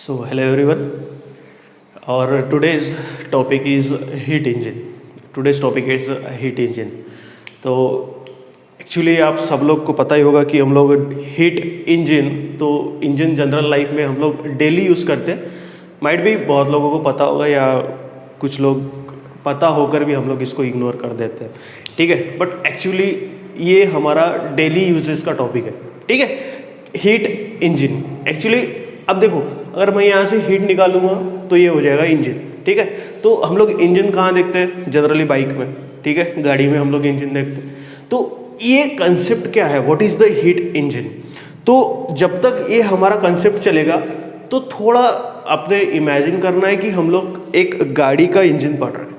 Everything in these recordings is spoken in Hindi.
So, hello everyone. Our today's topic is heat engine. Today's topic is heat engine. तो एक्चुअली आप सब लोग को पता ही होगा कि हम लोग हीट इंजन तो इंजन जनरल लाइफ में हम लोग डेली यूज़ करते हैं. माइट भी बहुत लोगों को पता होगा या कुछ लोग पता होकर भी हम लोग इसको इग्नोर कर देते हैं. ठीक है, बट एक्चुअली ये हमारा डेली यूजेस का टॉपिक है. ठीक है, हीट इंजन. एक्चुअली अब देखो, अगर मैं यहाँ से हीट निकालूंगा तो ये हो जाएगा इंजन. ठीक है, तो हम लोग इंजन कहाँ देखते हैं? जनरली बाइक में. ठीक है, गाड़ी में हम लोग इंजन देखते हैं. तो ये कंसेप्ट क्या है, what is the heat engine? तो जब तक ये हमारा कंसेप्ट चलेगा तो थोड़ा आपने इमेजिन करना है कि हम लोग एक गाड़ी का इंजन पढ़ रहे हैं.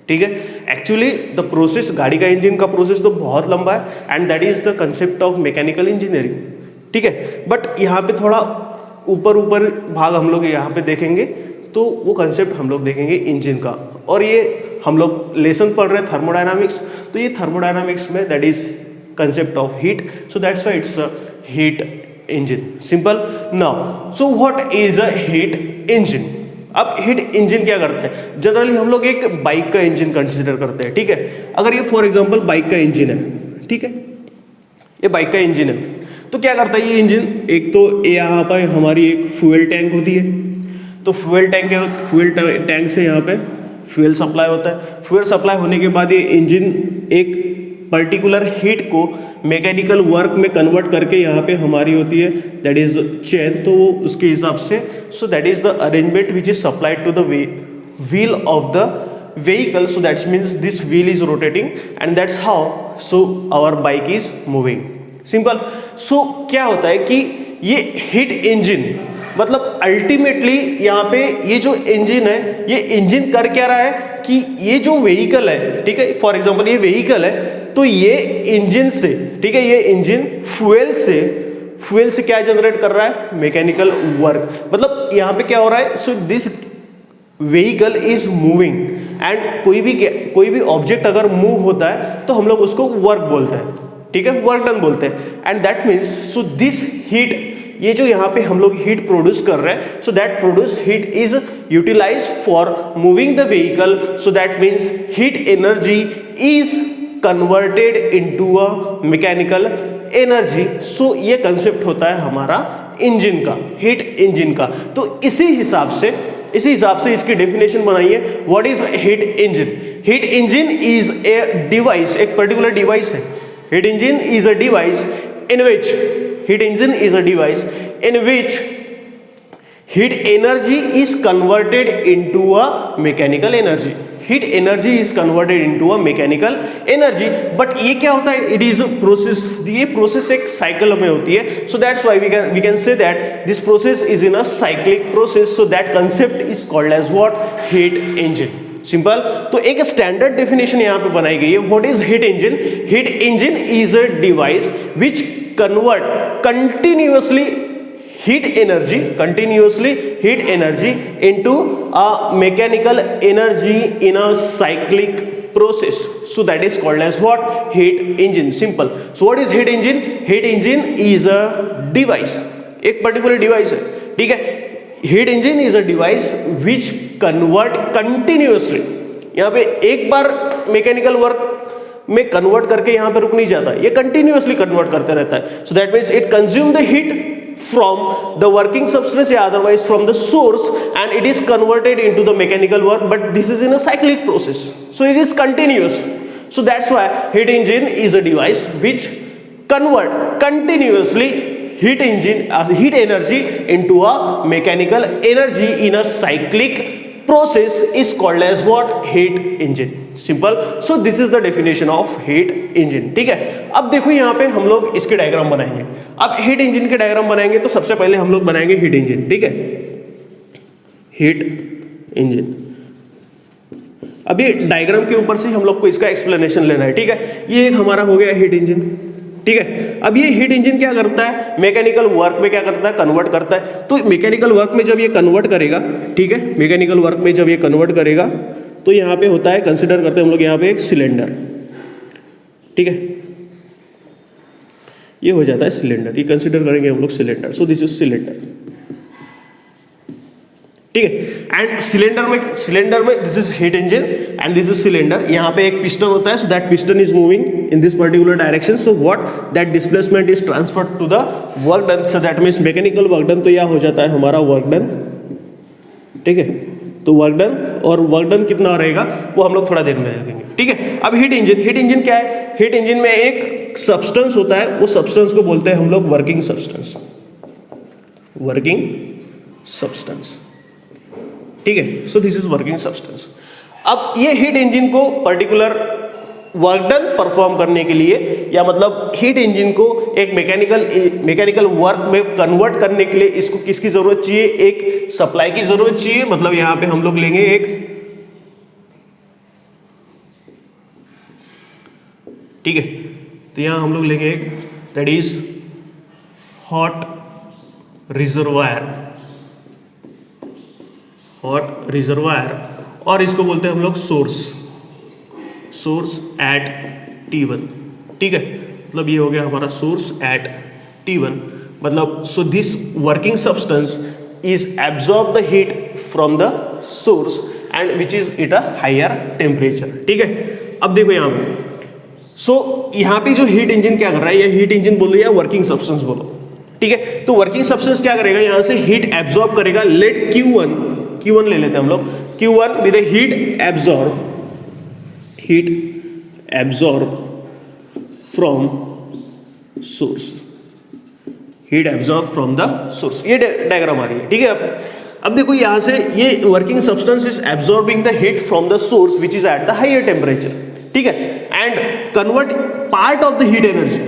ठीक है, एक्चुअली द प्रोसेस, गाड़ी का इंजन का प्रोसेस तो बहुत लंबा है and that is the concept of mechanical engineering. ठीक है, बट यहाँ पे थोड़ा ऊपर भाग हम लोग यहाँ पे देखेंगे तो वो कंसेप्ट हम लोग देखेंगे इंजन का. और ये हम लोग लेसन पढ़ रहे हैं थर्मोडायनामिक्स, तो ये थर्मोडायनामिक्स में that is concept of heat, so that's why it's heat engine. Simple. Now so what is a heat engine? अब हीट इंजन क्या करता है? जनरली हम लोग एक बाइक का इंजन कंसिडर करते हैं. ठीक है, अगर ये फॉर एग्जांपल बाइक का इंजन है, ठीक है, ये बाइक का इंजन है, तो क्या करता है ये इंजन? एक तो यहाँ पर हमारी एक फ्यूल टैंक होती है, तो फ्यूल टैंक से यहाँ पे फ्यूल सप्लाई होता है. फ्यूल सप्लाई होने के बाद ये इंजन एक पर्टिकुलर हीट को मैकेनिकल वर्क में कन्वर्ट करके यहाँ पे हमारी होती है दैट इज चेन, तो वो उसके हिसाब से, so that is the arrangement which is supplied to the wheel of the vehicle, so that means this wheel is rotating and that's how so our bike is moving. Simple. So क्या होता है कि ये हीट इंजन मतलब अल्टीमेटली यहाँ पे ये जो इंजन है, ये इंजन कर क्या रहा है कि ये जो व्हीकल है, ठीक है, फॉर एग्जांपल ये व्हीकल है, तो ये इंजन से, ठीक है, ये इंजन फ्यूल से क्या जनरेट कर रहा है? Mechanical work. मतलब यहाँ पे क्या हो रहा है? So this vehicle is moving and कोई भी ऑब्जेक्ट अगर मूव होता है तो हम लोग उसको वर्क बोलते हैं. ठीक है, वर्क डन बोलते हैं. And that means so this heat, ये जो यहाँ पे हम लोग हीट प्रोड्यूस कर रहे हैं, so that produce heat is utilise for moving the vehicle, so that means heat energy is converted into a mechanical energy. So ये कंसेप्ट होता है हमारा इंजन का, हीट इंजन का. तो इसी हिसाब से इसकी डेफिनेशन बनाइए. What is heat engine? Heat engine is a device, एक पर्टिकुलर डिवाइस है. Heat engine is a device in which heat energy is converted into a mechanical energy. Heat energy is converted into a mechanical energy. But ये क्या होता है? It is a process. ये process एक cycle में होती है. So that's why we can say that this process is in a cyclic process. So that concept is called as what? Heat engine. Simple. तो एक स्टैंडर्ड डेफिनेशन यहाँ पे बनाई गई है. What is heat engine? Heat engine is a device which convert continuously heat energy into a mechanical energy in a cyclic process. So that is called as what? Heat engine. Simple. So what is heat engine? Heat engine is a device, एक पर्टिकुलर डिवाइस है. ठीक है, heat engine is a device which convert continuously. यहाँ पे एक बार मैकेनिकल वर्क में कन्वर्ट करके यहाँ पे रुक नहीं जाता, ये कंटिन्यूअसली कन्वर्ट करते रहता है. So that means it consume the heat from the working substance या otherwise from the source and it is converted into the mechanical work, but this is in a cyclic process, so it is continuous. So that's why heat engine is a device which convert continuously heat energy into a mechanical energy in a cyclic process is called as what? Heat engine. Simple. So this is the definition of heat engine. ठीक है, अब देखो यहाँ पे हम लोग इसके डायग्राम बनाएंगे. अब हीट इंजन के डायग्राम बनाएंगे तो सबसे पहले हम लोग बनाएंगे हीट इंजन. ठीक है, हीट इंजन. अब ये डायग्राम के ऊपर से हम लोग को इसका एक्सप्लेनेशन लेना है. ठीक है, ये एक हमारा हो गया हीट इंजन. ठीक है, अब ये हीट इंजन क्या करता है? मैकेनिकल वर्क में क्या करता है? कन्वर्ट करता है. तो मैकेनिकल वर्क में जब ये कन्वर्ट करेगा, ठीक है, मैकेनिकल वर्क में जब ये कन्वर्ट करेगा तो यहाँ पे होता है, कंसिडर करते हैं हम लोग यहाँ पे एक सिलेंडर. ठीक है, ये हो जाता है सिलेंडर, ये कंसिडर करेंगे हम लोग cylinder. So this is cylinder. ठीक है। एंड सिलेंडर में this is heat engine and this is cylinder, यहाँ पे एक पिस्टन होता है, so that piston is moving in this particular direction, so what that displacement is transferred to the work done, so that means mechanical work done, तो यह हो जाता है हमारा वर्क डन, ठीक है। तो वर्क डन, और वर्क डन कितना रहेगा वो हम लोग थोड़ा देर में देखेंगे, ठीक है। अब हीट इंजन क्या है? हीट इंजन में एक सब्सटेंस होता है, वो सब्सटेंस को बोलते हैं हम लोग वर्किंग सब्सटेंस, ठीक है। सो दिस इज वर्किंग सब्सटेंस। अब ये हीट इंजन को पर्टिकुलर वर्क डन परफॉर्म करने के लिए, या मतलब हीट इंजन को एक मैकेनिकल वर्क में कन्वर्ट करने के लिए इसको किसकी जरूरत चाहिए? एक सप्लाई की जरूरत चाहिए। मतलब यहां पे हम लोग लेंगे एक, ठीक है, तो यहां हम लोग लेंगे एक, दैट इज हॉट रिजर्वायर, और इसको बोलते हैं हम लोग सोर्स एट T1, ठीक है। मतलब ये हो गया हमारा सोर्स एट T1, मतलब so this working substance is absorb the heat from the source and which is it a higher temperature, ठीक है। अब देखो यहाँ पे, सो यहाँ पे जो हीट इंजन क्या कर रहा है, ये हीट इंजन बोलो या वर्किंग सब्सटेंस बोलो, ठीक है। तो वर्किंग सब्सटेंस क्या करेगा, यहाँ से हीट एब्जॉर्ब करेगा। लेट Q1 ले लेते हैं हम लोग, Q1 with heat absorb from source, ये डायग्राम आ रही है, ठीक है। अब देखो यहां से ये working substance is absorbing the heat from the source which is at the higher temperature, ठीक है, and convert part of the heat energy.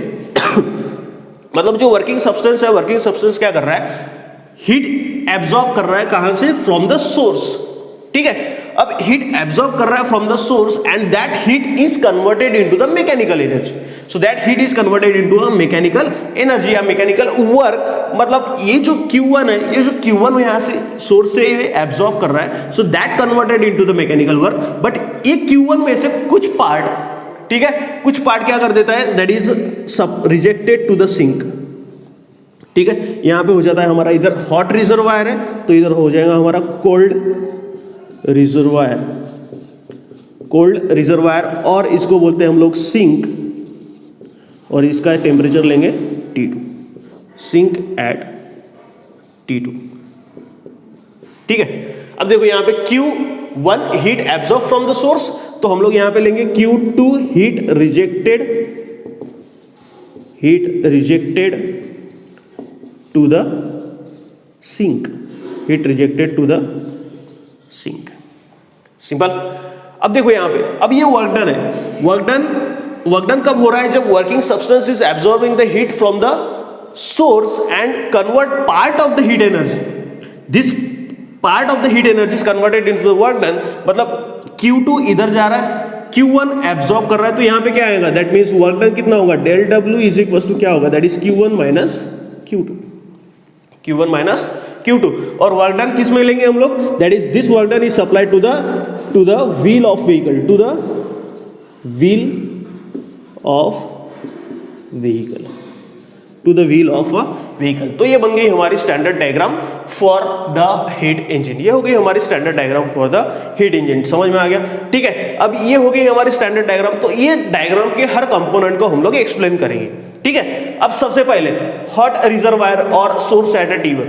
मतलब जो वर्किंग सब्सटेंस है, वर्किंग सब्सटेंस क्या कर रहा है, हीट एब्जॉर्ब कर रहा है, कहां से? फ्रॉम द सोर्स, ठीक है। अब हीट एब्जॉर्ब कर रहा है from the source and that heat is converted into the mechanical energy, so that heat is converted into a mechanical energy या मैकेनिकल वर्क। मतलब ये जो Q1 है, ये जो Q1 यहां से सोर्स से एब्जॉर्ब कर रहा है, so that converted into the mechanical work. But ये Q1 में से कुछ पार्ट, ठीक है, कुछ पार्ट क्या कर देता है, दैट इज सब रिजेक्टेड टू द सिंक, ठीक है। यहां पे हो जाता है हमारा, इधर हॉट रिजर्वायर है तो इधर हो जाएगा हमारा कोल्ड रिजर्वायर, और इसको बोलते हैं हम लोग सिंक, और इसका टेम्परेचर लेंगे T2, सिंक एट T2, ठीक है। अब देखो यहाँ पे Q1 heat absorb from the source, तो हम लोग यहाँ पे लेंगे Q2 heat rejected to the sink, simple. अब देखो यहां पे, अब ये वर्क डन है, वर्क डन कब हो रहा है? जब working substance is absorbing the heat from the source and convert part of the heat energy, this part of the heat energy is converted into the work done. मतलब Q2 इधर जा रहा है, Q1 एब्जॉर्ब कर रहा है, तो यहां पे क्या आएगा, दैट मींस वर्क डन कितना होगा, del W is equal to क्या होगा, that is Q1 minus Q2, और वर्क डन किस में लेंगे हम लोग, that is this work done is supplied to the wheel of vehicle, to the wheel of a vehicle. तो ये बन गई हमारी standard diagram for the heat engine, ये हो गई हमारी standard diagram for the heat engine. समझ में आ गया, ठीक है। अब ये हो गई हमारी स्टैंडर्ड डायग्राम, तो ये डायग्राम के हर कंपोनेंट को हम लोग एक्सप्लेन करेंगे, ठीक है। अब सबसे पहले हॉट रिजर्वायर और सोर्स एट T1,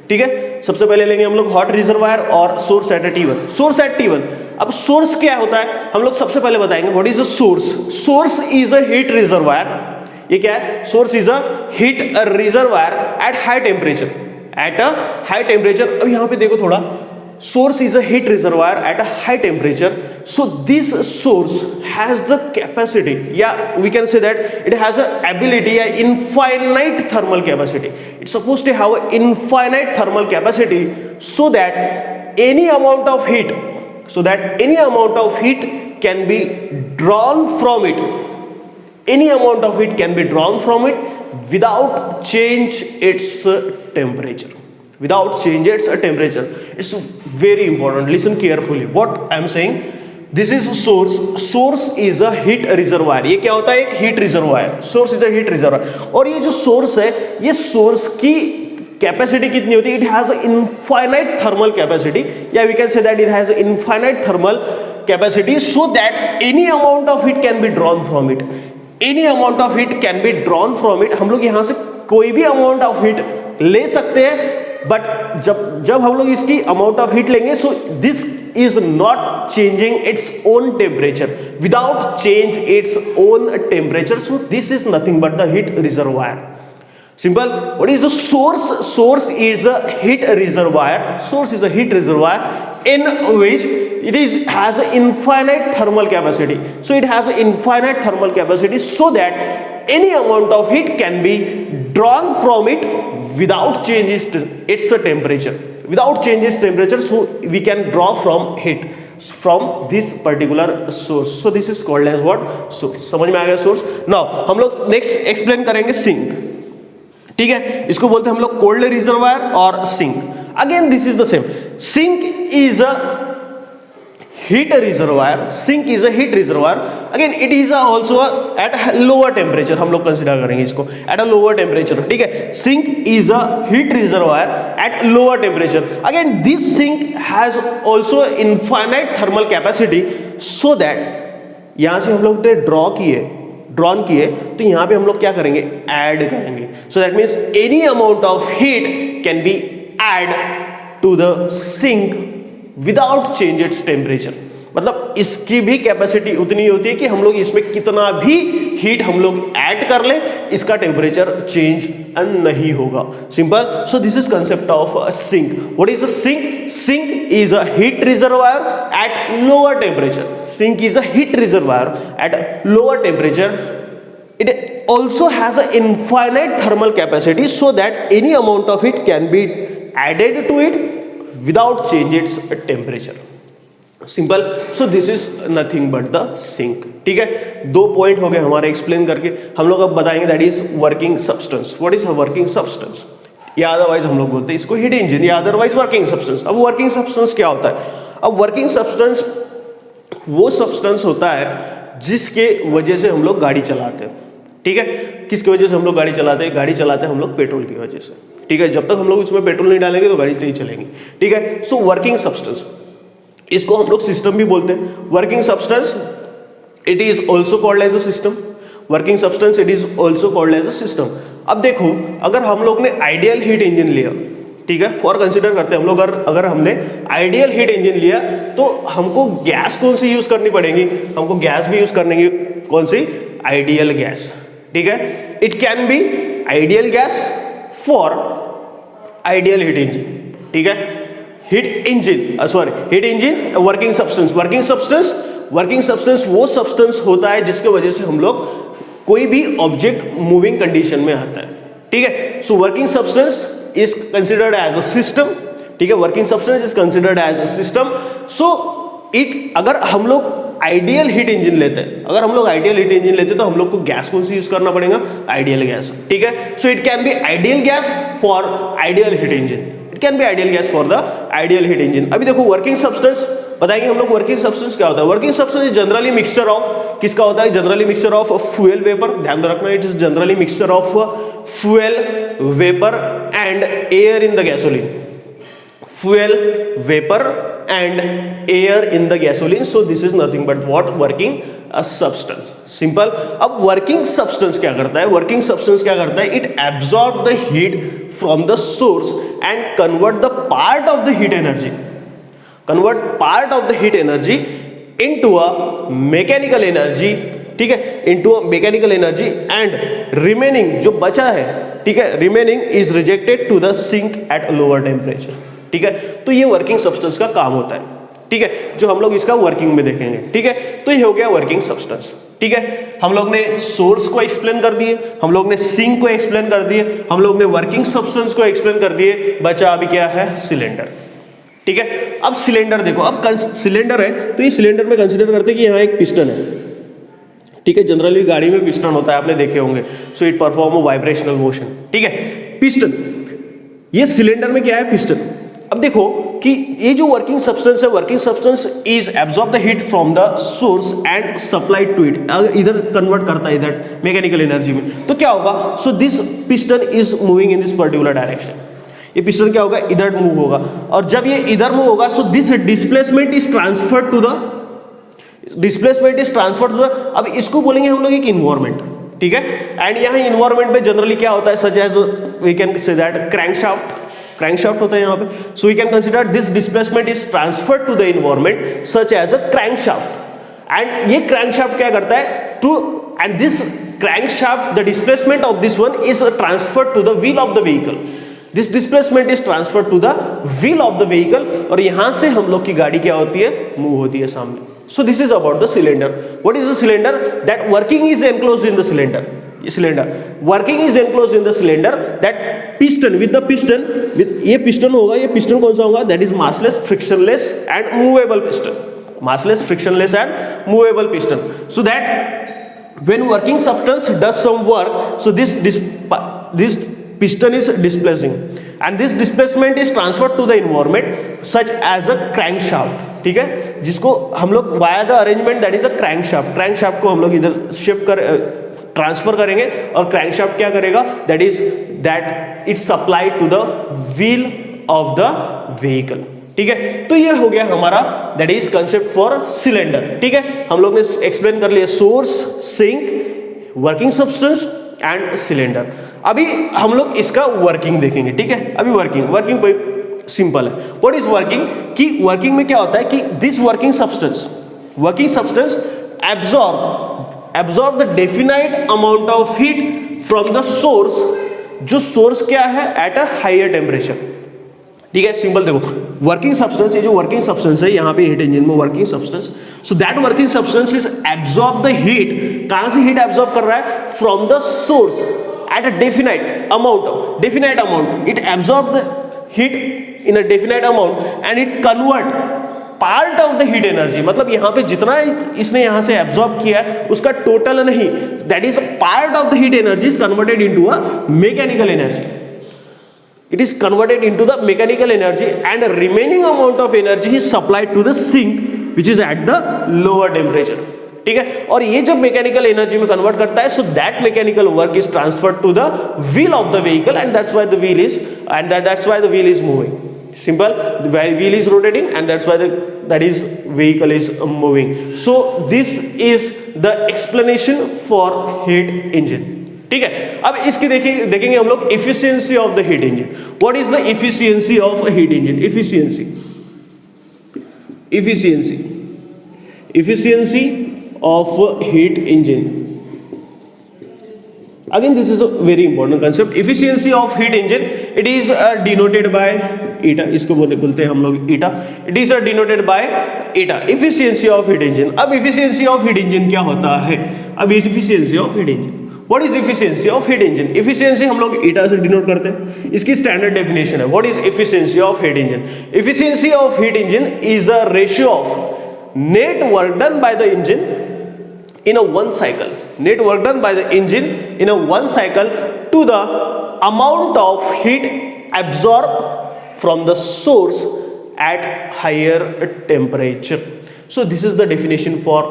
ठीक है। सबसे पहले लेंगे हम लोग हॉट रिजर्वायर और सोर्स एट T1। अब सोर्स क्या होता है, हम लोग सबसे पहले बताएंगे what is a source. Source is a heat reservoir, ये क्या है, source is a heat reservoir at high temperature. अब यहां पे देखो थोड़ा, source is a heat reservoir at a high temperature, so this source has the capacity, yeah, we can say that it has a ability, a infinite thermal capacity. It's supposed to have an infinite thermal capacity, so that any amount of heat can be drawn from it, without change its temperature. It's very important, listen carefully what I am saying. This is source is a heat reservoir. ये क्या होता है, एक heat reservoir. Source is a heat reservoir, और ये जो source है, ये source की कैपेसिटी कितनी होती है, it has infinite thermal capacity, या we can say that it has infinite thermal capacity, so that any amount of heat can be drawn from it, any amount of heat can be drawn from it. हम लोग यहां से कोई भी अमाउंट ऑफ हीट ले सकते हैं, बट जब हम लोग इसकी अमाउंट ऑफ हीट लेंगे, सो this is not changing its own temperature, without change its own temperature, so this is nothing but the heat reservoir. Simple. What is the source? Source is a heat reservoir. Source is a heat reservoir in which it has an infinite thermal capacity. So it has an infinite thermal capacity, so that any amount of heat can be drawn from it without changing its temperature. Without changing its temperature, so we can draw from heat from this particular source. So this is called as what? Source. समझ में आ गया source? Now हम लोग next explain करेंगे sink. ठीक है, इसको बोलते हैं हम लोग कोल्ड रिजर्वायर और sink. Again this is the same, sink is a heat reservoir, sink is a heat reservoir, again it is also at lower temperature, हम लोग कंसीडर करेंगे इसको एट अ लोअर टेम्परेचर। ठीक है, sink is a heat reservoir at lower temperature, again this sink has also infinite thermal capacity, so that यहां से हम लोग ड्रॉन किए तो यहां पे हम लोग क्या करेंगे, ऐड करेंगे, so that means any amount of heat can be add to the sink without change its temperature. मतलब इसकी भी कैपेसिटी उतनी होती है कि हम लोग इसमें कितना भी हीट हम लोग ऐड कर ले, इसका टेम्परेचर चेंज नहीं होगा। Simple. So this is concept of sink. What is a sink? Sink is a heat reservoir at lower temperature. Sink is a heat reservoir at lower temperature. It also has an infinite thermal capacity, so that any amount of heat can be added to it without change its temperature. Simple. So this is nothing but the sink. ठीक है, दो पॉइंट हो गए हमारे एक्सप्लेन करके. हम लोग अब बताएंगे that is working substance. What is a working substance? या अदरवाइज हम लोग बोलते हैं इसको हीट इंजन, या अदरवाइज वर्किंग सब्सटेंस. अब वर्किंग सब्सटेंस क्या होता है? अब वर्किंग सब्सटेंस वो सब्सटेंस होता है जिसके वजह से हम लोग गाड़ी चलाते हैं. ठीक है, किसकी वजह से हम लोग गाड़ी चलाते हैं? गाड़ी चलाते हैं हम लोग पेट्रोल की वजह से. ठीक है, जब तक हम लोग इसमें पेट्रोल नहीं डालेंगे तो गाड़ी नहीं चलेगी. ठीक है, सो वर्किंग सब्सटेंस, इसको हम लोग सिस्टम भी बोलते हैं. Working substance it is also called as a system. Working substance it is also called as a system. अब देखो, अगर हम लोग ने आइडियल हीट इंजन लिया, ठीक है, फॉर कंसिडर करते हैं हम लोग, अगर हमने आइडियल हीट इंजन लिया तो हमको गैस कौन सी यूज करनी पड़ेगी? हमको गैस भी यूज करनी है. कौन सी? Ideal gas. ठीक है, it can be ideal gas for ideal heat engine. ठीक है, heat engine sorry heat engine. Working substance, working substance वो सब्सटेंस होता है जिसके वजह से हम लोग कोई भी ऑब्जेक्ट मूविंग कंडीशन में आता है. ठीक है, so working substance is considered as a system. ठीक है, working substance is considered as a system. So अगर हम लोग आइडियल हीट इंजन लेते हैं, तो हम लोग को गैस कौन सी यूज करना पड़ेगा? Ideal gas. ठीक है, so it can be ideal gas for ideal heat engine. It can be ideal gas for the ideal heat engine. अभी देखो, वर्किंग सब्सटेंस बताएंगे हम लोग. वर्किंग सब्सटेंस क्या होता है? Working substance is generally mixture of, किसका होता है? Generally mixture of fuel vapour. ध्यान रखना, it is generally mixture of fuel vapour and air in the gasoline. Fuel, vapor and air in the gasoline. So this is nothing but what? Working a substance. Simple. अब working substance क्या करता है? Working substance क्या करता है? It absorb the heat from the source and convert the part of the heat energy. Convert part of the heat energy into a mechanical energy. ठीक है, into a mechanical energy and remaining जो बचा है, ठीक है, remaining is rejected to the sink at lower temperature. ठीक है, तो ये वर्किंग सब्सटेंस का काम होता है. ठीक है, जो हम लोग इसका वर्किंग में देखेंगे. ठीक है, तो ये हो गया वर्किंग सब्सटेंस. ठीक है, हम लोग ने सोर्स को एक्सप्लेन कर दिए, हम लोग ने सिंक को एक्सप्लेन कर दिए, हम लोग ने वर्किंग सब्सटेंस को एक्सप्लेन कर दिए. बचा अभी क्या है? सिलेंडर. ठीक है, अब सिलेंडर देखो. अब सिलेंडर है तो ये सिलेंडर में कंसिडर करते हैं कि यहाँ एक पिस्टन है. ठीक है, जनरली गाड़ी में पिस्टन होता है, आपने देखे होंगे. So it perform a vibrational motion. ठीक है, पिस्टन, ये सिलेंडर में क्या है? पिस्टन. अब देखो कि ये जो वर्किंग सब्सटेंस है, working substance is absorb the heat from the source and supplied to it. इधर कन्वर्ट करता है इधर मैकेनिकल एनर्जी में, तो क्या होगा? So this piston is moving in this particular direction. ये पिस्टन क्या होगा, इधर मूव होगा, और जब ये इधर मूव होगा so this displacement is transferred to the अब इसको बोलेंगे हम लोग एक इन्वायरमेंट, ठीक है। एंड यहाँ इन्वायरमेंट में जनरली क्या होता है, such as we can say that crankshaft होता है यहाँ पे, so we can consider this displacement is transferred to the environment such as a crankshaft. And ये क्रैंकशाफ्ट क्या करता है to and this crankshaft the displacement of this one is transferred to the wheel of the vehicle, this displacement is transferred to the wheel of the vehicle, और यहां से हम लोग की गाड़ी क्या होती है, मूव होती है सामने। So this is about the cylinder. What is the cylinder? That working is enclosed in the cylinder. Working is enclosed in the cylinder. That piston with ये piston होगा, ये piston कौन सा होगा? That is massless, frictionless and movable piston. Massless, frictionless and movable piston. So that when working substance does some work, so this piston is displacing, and this displacement is transferred to the environment such as a crankshaft. ठीक है, जिसको हम लोग via the arrangement that is a crankshaft को हम लोग इधर शिफ्ट कर ट्रांसफर करेंगे, और क्रैंकशाफ्ट क्या करेगा, that it's supplied to the wheel of the vehicle. ठीक है, तो ये हो गया हमारा that is concept for cylinder. ठीक है, हम लोग ने एक्सप्लेन कर लिया source, sink, working substance and cylinder. अभी हम लोग इसका वर्किंग देखेंगे। ठीक है, अभी वर्किंग सिंपल है। व्हाट इज वर्किंग, कि वर्किंग में क्या होता है कि this working substance absorb the definite amount of heat from the source, जो सोर्स क्या है एट अ हायर टेम्परेचर। ठीक है, सिंपल देखो, वर्किंग सब्सटेंस, ये जो वर्किंग सब्सटेंस है यहाँ पे हीट इंजन में working substance, so that working substance is absorb the heat. कहां से हीट एब्जॉर्ब कर रहा है, from the source at a definite amount, it absorb the heat in a definite amount and it convert part of the heat energy, मतलब यहाँ पे जितना इसने यहाँ से absorb किया है उसका टोटल नहीं, that is part of the heat energy is converted into a mechanical energy. It is converted into the mechanical energy and the remaining amount of energy is supplied to the sink which is at the lower temperature. ठीक है, और ये जब मैकेनिकल एनर्जी में कन्वर्ट करता है, so that mechanical work is transferred to the wheel of the vehicle and that's why the wheel is moving. Simple, the wheel is rotating and that's why that is vehicle is moving. So this is the explanation for heat engine. ठीक है, अब इसकी देखेंगे हम लोग efficiency of the heat engine. What is the efficiency of heat engine? Efficiency of heat engine. Again, this is a very important concept. Efficiency of heat engine, it is denoted by eta. इसको बोलते हैं हम लोग eta. It is denoted by eta. Efficiency of heat engine. अब efficiency of heat engine क्या होता है? अब efficiency of heat engine. What is efficiency of heat engine? Efficiency हम लोग eta से डिनोट करते हैं। इसकी स्टैंडर्ड डेफिनेशन है। What is efficiency of heat engine? Efficiency of heat engine is a ratio of net work done by the engine in a one cycle, to the amount of heat absorbed from the source at higher temperature. So this is the definition for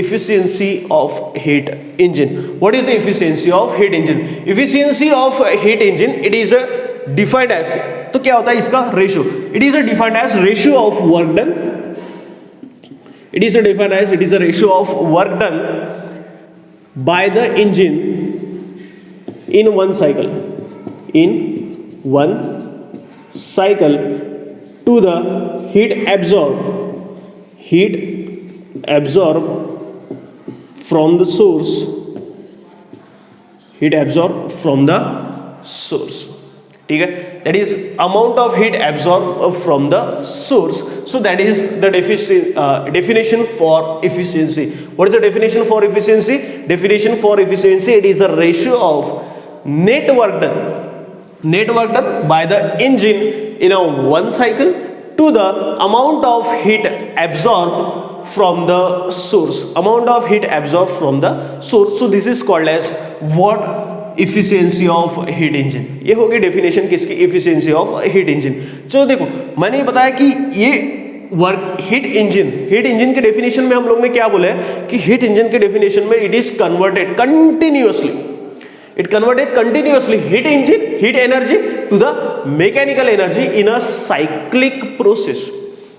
efficiency of heat engine. What is the efficiency of heat engine? Efficiency of heat engine, it is defined as, तो क्या होता है इसका ratio? It is defined as ratio of work done. It is a ratio of work done by the engine in one cycle to the heat absorbed from the source. ठीक है, that is amount of heat absorbed from the source. So that is the definition for efficiency. What is the definition for efficiency? Definition for efficiency, it is a ratio of net work done by the engine in a one cycle to the amount of heat absorbed from the source. So this is called as what? Efficiency of heat engine. ये होगी डेफिनेशन किसकी? Efficiency of heat engine. चलो देखो, मैंने ये बताया कि ये वर्क हीट इंजन के डेफिनेशन में हम लोग ने क्या बोला है कि हीट इंजन के डेफिनेशन में it is converted continuously It converted continuously heat engine, heat energy to the mechanical energy in a cyclic process.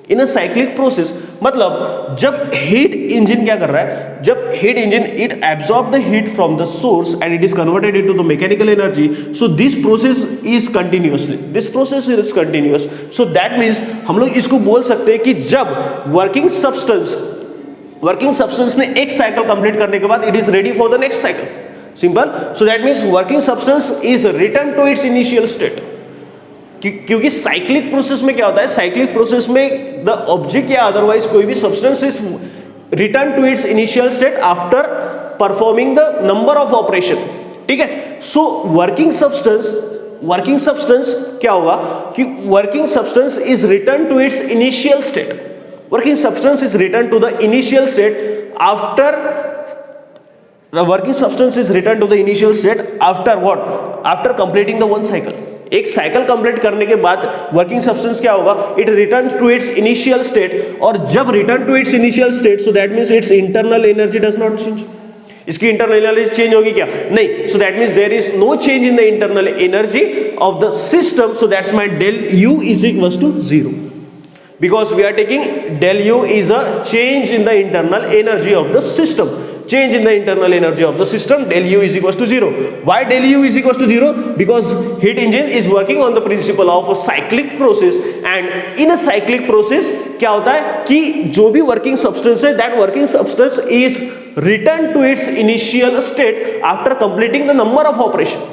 In a cyclic process मतलब जब हीट इंजन क्या कर रहा है, जब heat engine it absorb the heat from the source and it is converted into the mechanical energy. So this process is continuously, this process is continuous. So that means हम लोग इसको बोल सकते हैं कि जब वर्किंग सब्सटेंस ने एक साइकिल कंप्लीट करने के बाद it is ready for the next cycle. Simple. So that means working substance is return to its initial state. क्योंकि साइक्लिक प्रोसेस में क्या होता है, साइक्लिक प्रोसेस में द ऑब्जेक्ट या अदरवाइज कोई भी substance is return to its initial state after performing the number of operation. ठीक है. सो वर्किंग सब्सटेंस क्या होगा कि working substance is return to its initial state. Working substance is return to the initial state after after completing the one cycle. एक साइकिल कंप्लीट करने के बाद वर्किंग सब्सटेंस क्या होगा, it return to its initial state. और जब return to its initial state, so that means its internal energy does not change. इसकी इंटरनल एनर्जी चेंज होगी क्या? नहीं. So that means there is no change in the internal energy of the system. So that's my del you is equals to 0 because we are taking del u is a change in the internal energy of the system. Change in the internal energy of the system, del u is equals to 0. Why del u is equals to 0? Because heat engine is working on the principle of a cyclic process, and in a cyclic process क्या होता है कि जो भी working substance है, that working substance is returned to its initial state after completing the number of operation.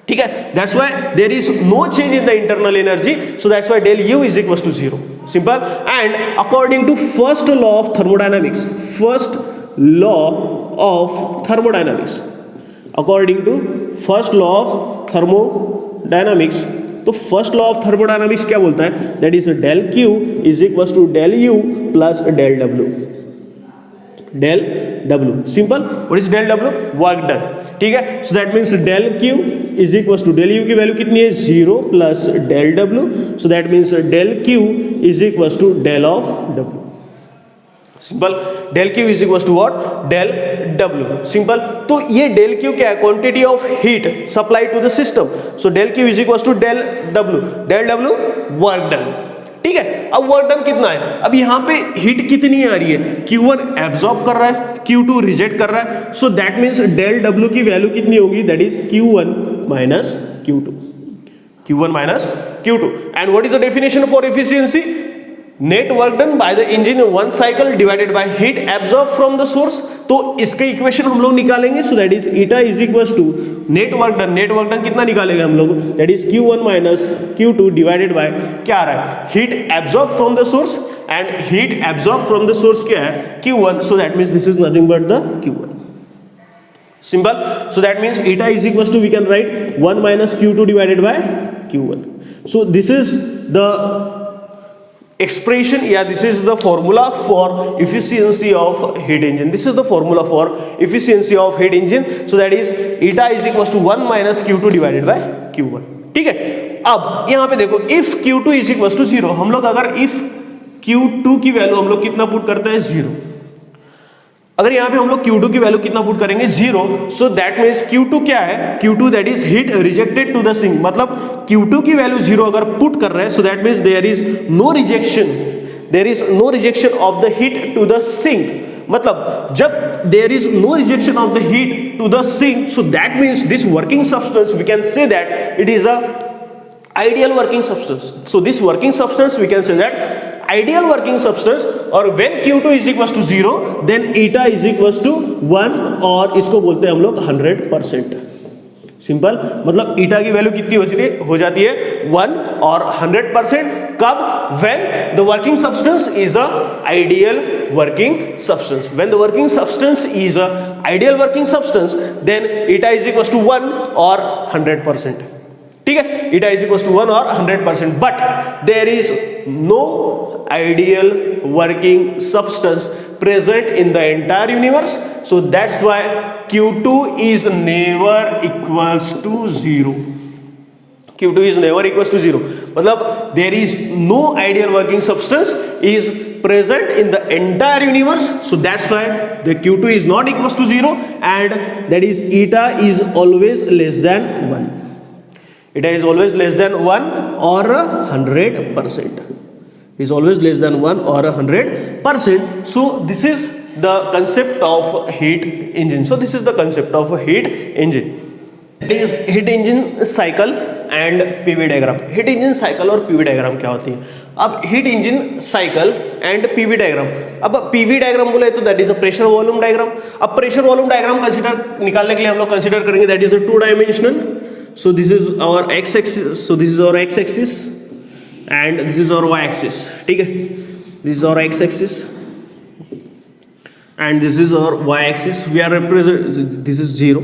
ठीक है. That's why there is no change in the internal energy, so that's why del u is equals to 0. Simple. And according to first law of thermodynamics, according to first law of thermodynamics, तो फर्स्ट लॉ ऑफ थर्मोडायनामिक्स क्या बोलता है, that is del Q is equals to del U plus del W. Del W simple. What is del W? Work done. ठीक है. So that means del Q is equals to del U की वैल्यू कितनी है, 0 plus del W. So that means del Q is equals to del of W. Simple. Del Q is equals to what, del W. Simple. तो ये डेल क्यू क्या है, quantity of heat supply to the system. So del Q is equals to del W. Del W work done. ठीक है. अब वर्क डन कितना है, अब यहां पे हीट कितनी आ रही है, Q1 एब्जॉर्ब कर रहा है, Q2 रिजेक्ट कर रहा है. So that means del W की वैल्यू कितनी होगी, that is Q1 minus Q2. Q1 minus Q2. And what is the definition for efficiency? Net work done by the engine in one cycle divided by heat absorb from the source. तो इसका इक्वेशन हम लोग निकालेंगे. So that is eta is equals to net work done. Net work done कितना निकालेंगे हम लोग, that is Q1 minus Q2 divided by क्या आ रहा है, heat absorb from the source. And heat absorb from the source क्या है, Q1. So that means this is nothing but the Q1. Simple. So that means eta is equals to we can write 1 minus Q2 divided by Q1. So this is the expression, yeah, this is the formula for efficiency of heat engine. This is the formula for efficiency of heat engine. So that is eta is equals to 1 minus Q2 divided by Q1. ठीक है. अब यहां पे देखो, if Q2 is equals to 0, हम लोग अगर if Q2 की वैल्यू हम लोग कितना पुट करते हैं, 0. अगर यहां पे हम लोग Q2 की वैल्यू कितना पुट करेंगे, 0. सो दैट मींस Q2 क्या है, Q2 that is heat rejected to the sink. मतलब Q2 की वैल्यू 0 अगर पुट कर रहे हैं, so that means there is no rejection of the heat to the sink. मतलब जब there is no rejection of the heat to the sink, so that means this working substance we can say that it is a ideal working substance. So this working substance we can say that ideal working substance. और when Q2 is equals to 0, then eta is equals to 1, और इसको बोलते हैं हम लोग 100%. सिंपल. मतलब ईटा की वैल्यू कितनी हो जाती है 1 और 100%. कब? when the working substance is a ideal working substance. When the working substance is a ideal working substance, then eta is equals to 1 और 100%. ठीक है. eta is equals to 1 और 100%. but there is no ideal working substance present in the entire universe. So that's why Q2 is never equals to 0. Q2 is never equals to 0. मतलब there is no ideal working substance is present in the entire universe. So that's why the Q2 is not equals to 0, and that is eta is always less than 1. Eta is always less than 1 or 100%. Is always less than 1 or 100%. So this is the concept of heat engine. So this is the concept of heat engine. It is heat engine cycle and PV diagram. Heat engine cycle और पीवी डायग्राम क्या होती है? अब heat engine cycle and PV diagram. अब पीवी डायग्राम बोले तो that is a pressure volume diagram. अब प्रेशर वॉल्यूम डायग्राम कंसीडर निकालने के लिए हम लोग कंसीडर करेंगे that is a 2 dimensional. So this is our X axis, so this is our X axis and this is our Y axis. ठीक है, this is our X axis and this is our y-axis. We are represent, this is 0,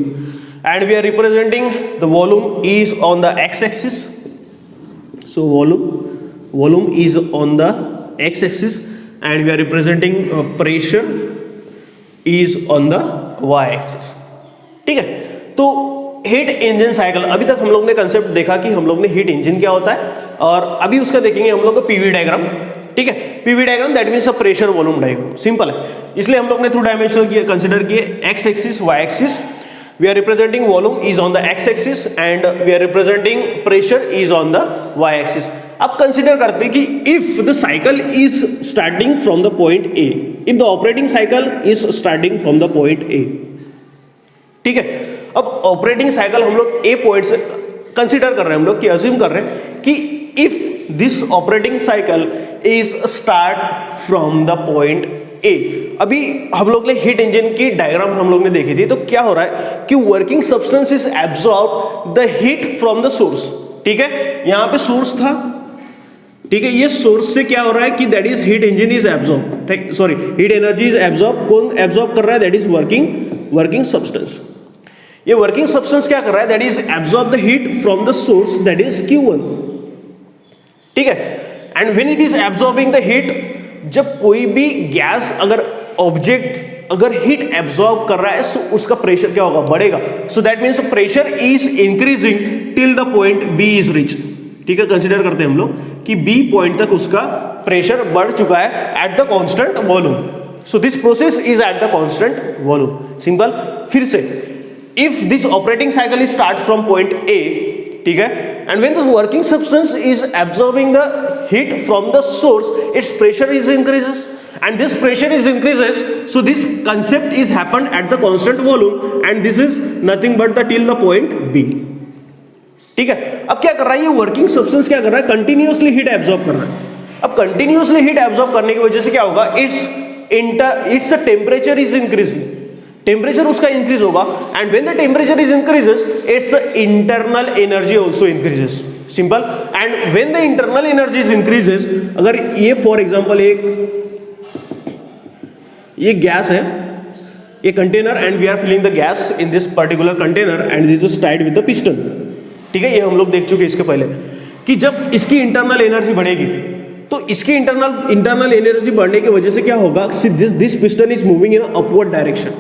and we are representing the volume is on the x-axis. So volume is on the x-axis, and we are representing pressure is on the y-axis. ठीक है, तो हीट इंजन साइकिल. अभी तक हम लोग ने कंसेप्ट देखा कि हम लोग ने हीट इंजन क्या होता है, और अभी उसका देखेंगे हम लोग को पीवी डायग्राम. ठीक है, PV diagram that means a pressure volume diagram. Simple है, इसलिए हम लोग ने 2 डायमेंशनल कंसीडर किए. X axis, Y axis. We are representing volume is on the X axis and we are representing pressure is on the Y axis. अब कंसीडर करते हैं कि if the cycle is starting from the point A, if the operating cycle is starting from the point A. ठीक है, अब ऑपरेटिंग साइकिल हम लोग ए पॉइंट से कंसीडर कर रहे हैं, हम लोग कि अज्यूम कर रहे हैं कि if this operating cycle is start from the point ए. अभी हम लोग ने हीट इंजन की डायग्राम हम लोग ने देखी थी, तो क्या हो रहा है कि working substance is absorb the heat from the source. ठीक है, यहां पे सोर्स था. ठीक है, ये सोर्स से क्या हो रहा है कि that is heat engine is absorb, sorry heat energy is absorb. कौन एब्सॉर्ब कर रहा है? That is working substance. ये वर्किंग सब्सटेंस क्या कर रहा है? That is absorb the heat from the source, that is Q1. ठीक है, and when it is absorbing the heat, जब कोई भी गैस अगर ऑब्जेक्ट अगर हीट एब्सॉर्ब कर रहा है तो उसका प्रेशर क्या होगा? बढ़ेगा. So that means pressure is increasing till the point B is reach. ठीक है, कंसीडर करते हैं हम लोग कि बी पॉइंट तक उसका प्रेशर बढ़ चुका है at the constant volume. So this process is at the constant volume. Simple. फिर से, if this operating cycle is start from point A, ठीक है, and when this working substance is absorbing the heat from the source, its pressure is increases, and this pressure is increases, so this concept is happened at the constant volume, and this is nothing but the till the point B. ठीक है, अब क्या कर रहा है ये वर्किंग सब्सटेंस? क्या कर रहा है? कंटिन्यूअसली हीट एब्सॉर्ब कर रहा है. अब कंटिन्यूअसली हीट एब्सॉर्ब करने की वजह से क्या होगा? Its temperature is increasing. Temperature उसका इंक्रीज होगा, and when the temperature is increases its internal energy also increases. Simple. And when the internal energy is increases, अगर ये फॉर एग्जांपल ये गैस है, ये container, and we are filling the gas in this particular container and this is tied with the piston. ठीक है, ये हम लोग देख चुके इसके पहले कि जब इसकी इंटरनल एनर्जी बढ़ेगी तो इसकी इंटरनल एनर्जी बढ़ने की वजह से क्या होगा? This piston is moving in upward direction.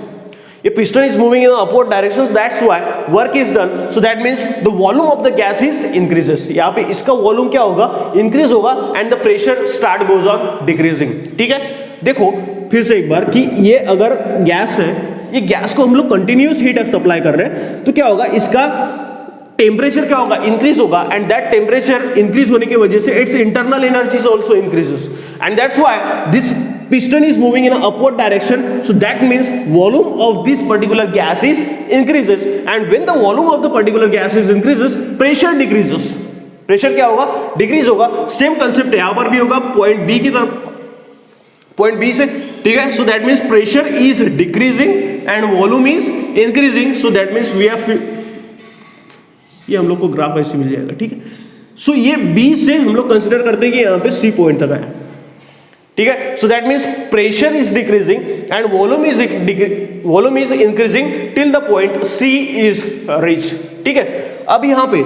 ये piston is moving in an upward direction, that's why work is done. So that means the volume of the gas is increases. यहाँ पे इसका वॉल्यूम क्या होगा? इंक्रीज होगा, and the pressure start goes on decreasing. ठीक है, देखो फिर से एक बार कि ये अगर गैस है, ये गैस को हम लोग कंटिन्यूस हीट सप्लाई कर रहे हैं, तो क्या होगा? इसका टेम्परेचर क्या होगा? इंक्रीज होगा, एंड दैट टेम्परेचर इंक्रीज होने की वजह से it's internal energy also increases, and that's why this piston is moving in an upward direction. So that means volume of this particular gas is increases, and when the volume of the particular gas is increases, pressure decreases. Pressure क्या होगा? Decrease होगा. Same concept यहाँ पर भी होगा पॉइंट बी की तरफ, पॉइंट बी से. ठीक है, so that means pressure is decreasing and volume is increasing. So that means we have, ये हम लोग को ग्राफ ऐसे मिल जाएगा. ठीक है, सो ये बी से हम लोग कंसिडर करते हैं कि यहाँ पे सी पॉइंट तक है. ठीक है, so that means pressure is decreasing and volume is increasing till the point C is reach. ठीक है, अब यहाँ पे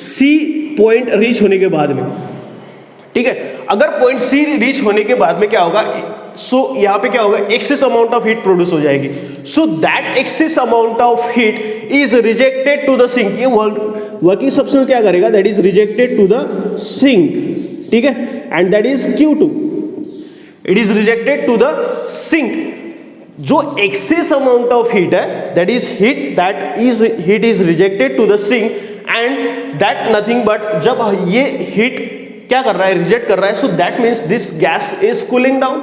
सी पॉइंट रीच होने के बाद में, ठीक है, अगर पॉइंट सी रीच होने के बाद में क्या होगा? सो यहाँ पे क्या होगा? Excess amount of heat produce हो जाएगी. So that excess amount of heat is rejected to the sink. ये वर्किंग सब्सटेंस क्या करेगा? That is rejected to the sink. ठीक है, and that is Q2. It is rejected to the sink. जो एक्सेस अमाउंट ऑफ हीट है that is heat is rejected to the sink and that nothing but जब ये हीट क्या कर रहा है, रिजेक्ट कर रहा है, so that means this gas is cooling down.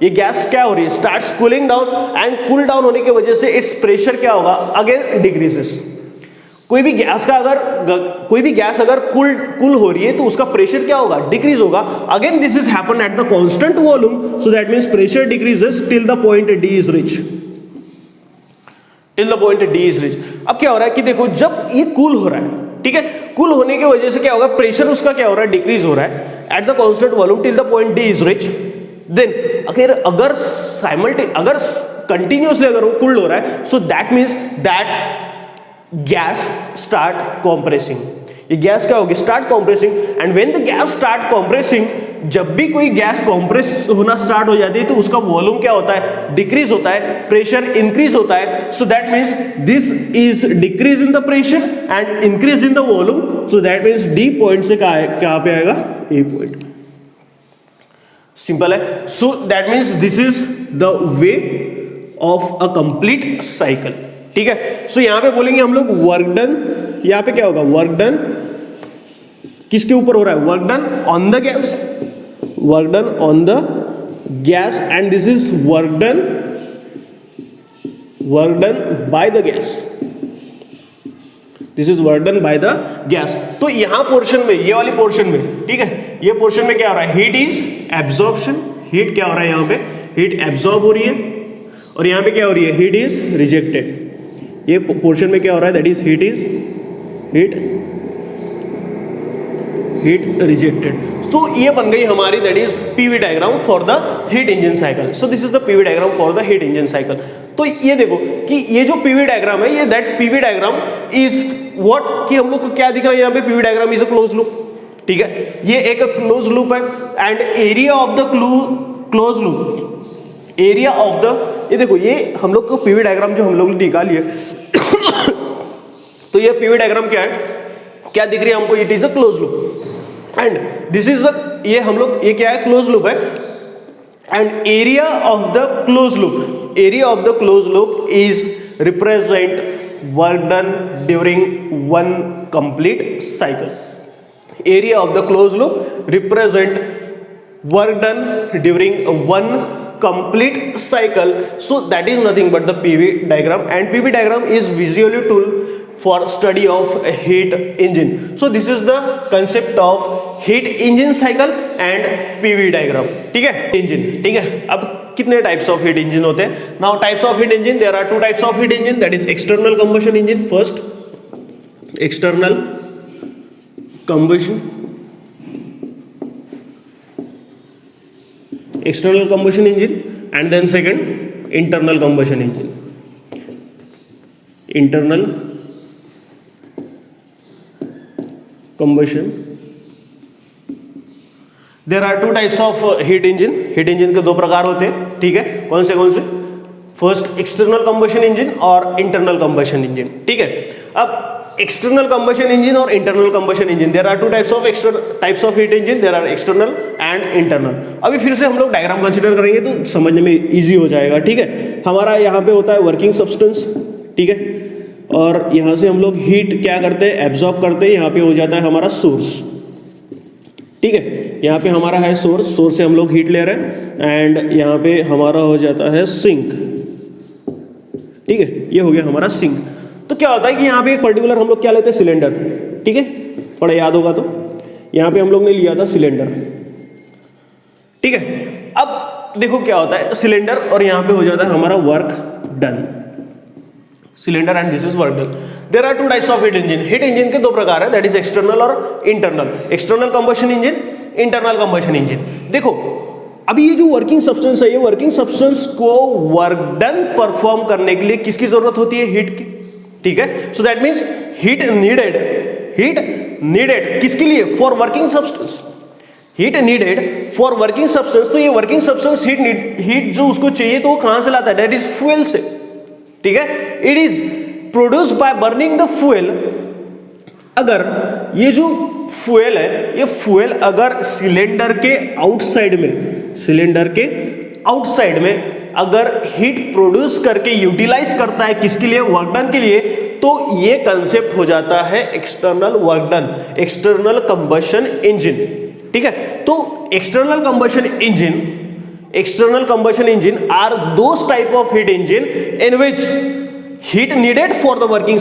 ये गैस क्या हो रही है, starts cooling down and cool down होने की वजह से इट्स प्रेशर क्या होगा, अगेन डिक्रीजेस। कोई भी गैस अगर कूल हो रही है तो उसका प्रेशर क्या होगा, डिक्रीज होगा। Again this is happen at the constant volume, so that means pressure decreases till the point D is rich, till the point D is rich. अब क्या हो रहा है कि देखो जब ये कूल हो रहा है, ठीक है, कूल होने की वजह से क्या होगा, प्रेशर उसका क्या हो रहा है, डिक्रीज हो रहा है at the constant volume till the point D is reach. Then अगर कंटिन्यूअसली अगर वो कूल्ड हो रहा है, so that means that gas start compressing. ये गैस क्या होगी, start compressing and when the gas start compressing, जब भी कोई गैस कॉम्प्रेस होना स्टार्ट हो जाती है तो उसका वॉल्यूम क्या होता है, डिक्रीज होता है, प्रेशर इंक्रीज होता है। So that means this is decrease in the pressure and increase in the volume, so that means D point से क्या पे आएगा, ए पॉइंट। सिंपल है। So that means this is the way of a complete cycle, ठीक है। सो यहां पे बोलेंगे हम लोग वर्क डन, यहां पे क्या होगा, वर्क डन किसके ऊपर हो रहा है, work done on the gas, work done on the gas and this is work done by the gas, this is work done by the gas. तो यहां पोर्शन में, ये वाली पोर्शन में, ठीक है, ये पोर्शन में क्या हो रहा है, हीट इज एब्जॉर्प्शन, हीट क्या हो रहा है, यहां पे हीट एब्जॉर्ब हो रही है और यहां पे क्या हो रही है, हीट इज रिजेक्टेड। ये पोर्शन में क्या हो रहा है, दैट इज हीट रिजेक्टेड। तो ये बन गई हमारी that is PV diagram for the heat engine cycle. So this is the PV diagram for the heat engine cycle. तो ये देखो कि ये जो पीवी डायग्राम है, ये that PV diagram is what, कि हम लोग को क्या दिख रहा है यहाँ पे, PV diagram is a close loop, ठीक है, ये एक क्लोज लूप है and area of the close loop, area of the, ये देखो ये हम लोग को पीवी डायग्राम जो हम लोग ने निकाली है तो ये पीवी डायग्राम क्या है, क्या दिख रही है हमको, it is a close loop and this is the, ये हम लोग, ये क्या है, क्लोज लूप है and area of the close loop, area of the close loop is represent work done during one complete cycle. Area of the close loop represent work done during one complete cycle, so that is nothing but the PV diagram and PV diagram is visually tool for study of a heat engine. So this is the concept of heat engine cycle and PV diagram, ठीक है, engine, ठीक है। अब कितने types of heat engine होते हैं, now types of heat engine, there are two types of heat engine, that is external combustion engine, first external combustion engine and then second internal combustion engine, internal combustion। there are two types of heat engine के दो प्रकार होते हैं, ठीक है, कौन से, फर्स्ट एक्सटर्नल कंबशन इंजन और इंटरनल कंबशन इंजन, ठीक है। अब एक्सटर्नल कंबशन इंजन और internal combustion engine, there are two types of heat engine, there are external and internal. अभी फिर से हम लोग डायग्राम कंसीडर करेंगे तो समझने में इजी हो जाएगा, ठीक है। हमारा यहाँ पे होता है वर्किंग सब्सटेंस, ठीक है, और यहाँ से हम लोग हीट क्या करते हैं, एब्जॉर्ब करते हैं, यहाँ पे हो जाता है हमारा सोर्स, ठीक है, यहाँ पे हमारा है सोर्स से हम लोग हीट ले रहे हैं एंड यहाँ पे हमारा हो जाता है सिंक, ठीक है, ये हो गया हमारा सिंक। तो क्या होता है कि यहाँ पे एक पर्टिकुलर हम लोग क्या लेते हैं, सिलेंडर, ठीक है, थोड़ा याद होगा तो यहाँ पे हम लोग ने लिया था सिलेंडर, ठीक है। अब देखो क्या होता है, सिलेंडर और यहाँ पे हो जाता है हमारा work done, cylinder and this is work done. There are two types of heat engine के दो प्रकार है, दैट इज एक्सटर्नल और internal, external combustion engine, internal combustion engine. देखो अभी ये जो वर्किंग सब्सटेंस है, ये वर्किंग सब्सटेंस को वर्क डन परफॉर्म करने के लिए किसकी जरूरत होती है, हीट की, ठीक है। So that means heat needed किसके लिए, for working substance, heat needed for working substance. तो ये वर्किंग सब्सटेंस हीट जो उसको चाहिए तो वो कहां से लाता है, दैट इज फ्यूल से, ठीक है। It is produced by burning the fuel अगर ये जो फ्यूल है, ये फ्यूल अगर सिलेंडर के आउटसाइड में अगर हीट प्रोड्यूस करके यूटिलाइज करता है, किसके लिए? वर्क डन के लिए, तो ये कंसेप्ट हो जाता है external work done, external combustion engine. ठीक है, तो external combustion engine are those type of heat engine in which heat needed for the working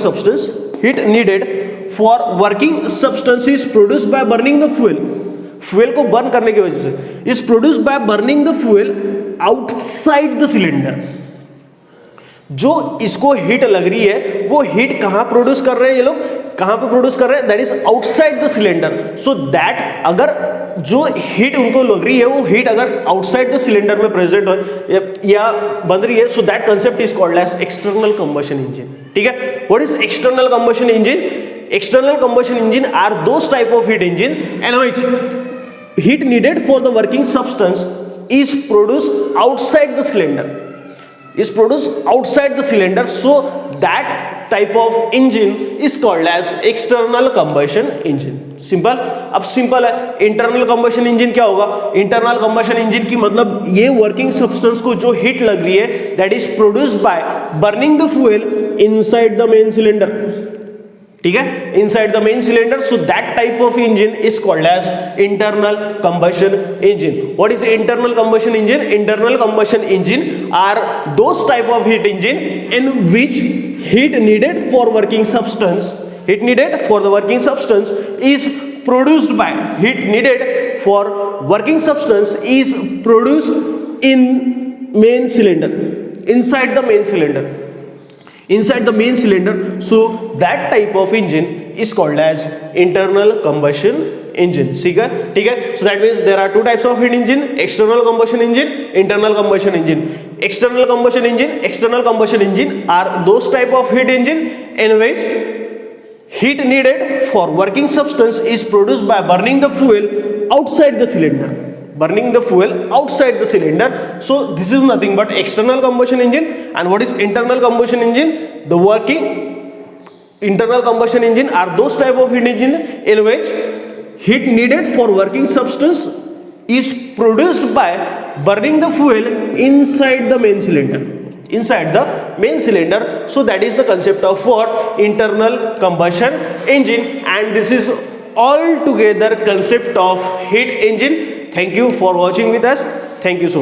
substance is produced by burning the fuel को बर्न करने की वजह से is produced by burning the fuel outside the cylinder। जो इसको हीट लग रही है वो हीट कहां प्रोड्यूस कर रहे हैं, ये लोग कहां पे प्रोड्यूस कर रहे हैं? That is outside the cylinder. So that अगर जो हीट उनको लग रही है वो हीट अगर आउटसाइड द सिलेंडर में प्रेजेंट हो या बन रही है, so that concept is called as external combustion engine. ठीक है, what is external combustion engine? External combustion engine are those type of heat engine and which heat needed for the working substance is produced outside the cylinder, so that type of engine is called as external combustion engine। Simple. अब सिंपल है, इंटरनल कंबशन इंजन क्या होगा? इंटरनल कंबशन इंजन की मतलब ये वर्किंग सब्सटेंस को जो हीट लग रही है that is produced by burning the fuel inside the main cylinder. ठीक है, inside the main cylinder, so that type of engine is called as internal combustion engine. What is internal combustion engine? Internal combustion engine are those type of heat engine in which heat needed for the working substance is produced in inside the main cylinder, so that type of engine is called as internal combustion engine। ठीक है, so that means there are two types of heat engine: external combustion engine, internal combustion engine। external combustion engine are those type of heat engine in which heat needed for working substance is produced by burning the fuel outside the cylinder, so this is nothing but external combustion engine। and what is internal combustion engine? Internal combustion engine are those type of heat engine in which heat needed for working substance is produced by burning the fuel inside the main cylinder, so that is the concept of what? Internal combustion engine, and this is all together concept of heat engine। Thank you for watching with us. Thank you so much.